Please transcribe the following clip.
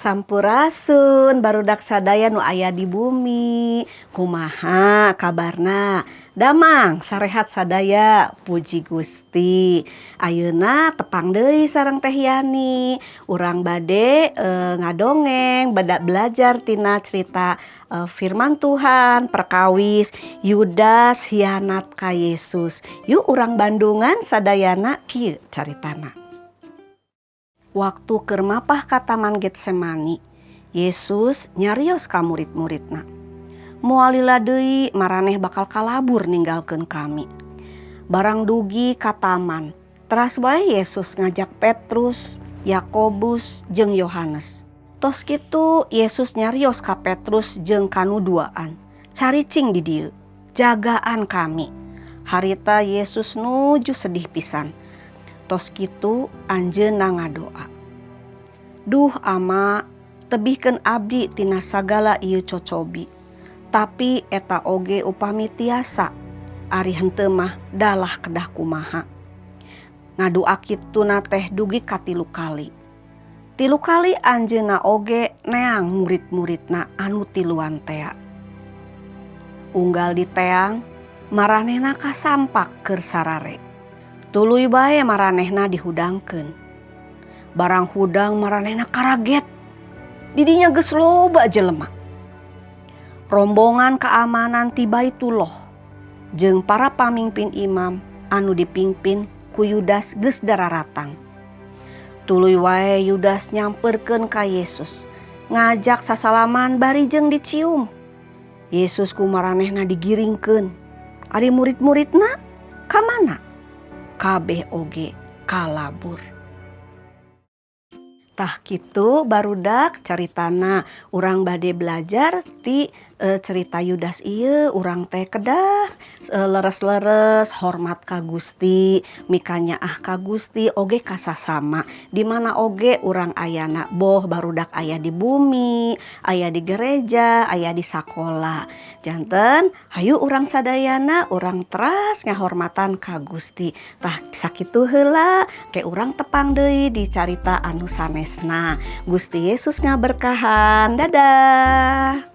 Sampurasun barudak sadaya nu aya di bumi. Kumaha kabarna? Damang sarehat sadaya, puji Gusti. Ayeuna tepang deui sareng Teh Yani. Urang bade ngadongeng, badak belajar tina cerita firman Tuhan perkawis Yudas hianat ka Yesus. Yuk urang Bandungan sadayana kieu caritana. Waktu keur mapah ka Taman Getsemani, Yesus nyarios ka murid-muridna. Moal lila deui maraneh bakal kalabur ninggalkeun kami. Barang dugi ka taman, teras bae Yesus ngajak Petrus, Yakobus jeung Yohanes. Tos kitu Yesus nyarios ka Petrus jeung kanu duaan. Caricing di dieu, jagaan kami. Harita Yesus nuju sedih pisan. Tos kitu anjeunna ngadoa. Duh Ama, tebihkeun abdi tina sagala ieu cocobi. Tapi eta oge upami tiasa, ari henteu mah dalah kedah kumaha. Ngadoa kituna teh dugi ka 3 kali. 3 kali anjeunna oge neang murid-muridna anu tiluan tea. Unggal di teang, maranehna kasampak keur sarare. Tuluy bae maranehna dihudangkeun. Barang hudang maranehna karaget. Didinya geus loba jelema. Rombongan keamanan ti Baitullah jeung para pamimpin imam anu dipingpin ku Yudas geus dararatang. Tuluy wae Yudas nyamperkeun ka Yesus, ngajak sasalaman bari jeung dicium. Yesus ku maranehna digiringkeun. Ari murid-muridna ka mana? Kabeh oge kalabur. Tah kitu barudak caritana urang bade belajar ti cerita Yudas ieu. Urang teh kedah leres-leres hormat ka Gusti, mikanyaah ka Gusti oge kasasama. Di mana oge urang ayana boh barudak aya di bumi, aya di gereja, aya di sakola. Janten hayu urang sadayana urang teras ngahormatan ka Gusti. Tah sakitu heula ke urang tepang deui di carita anu sanesna. Gusti Yesus ngaberkahan. Dadah.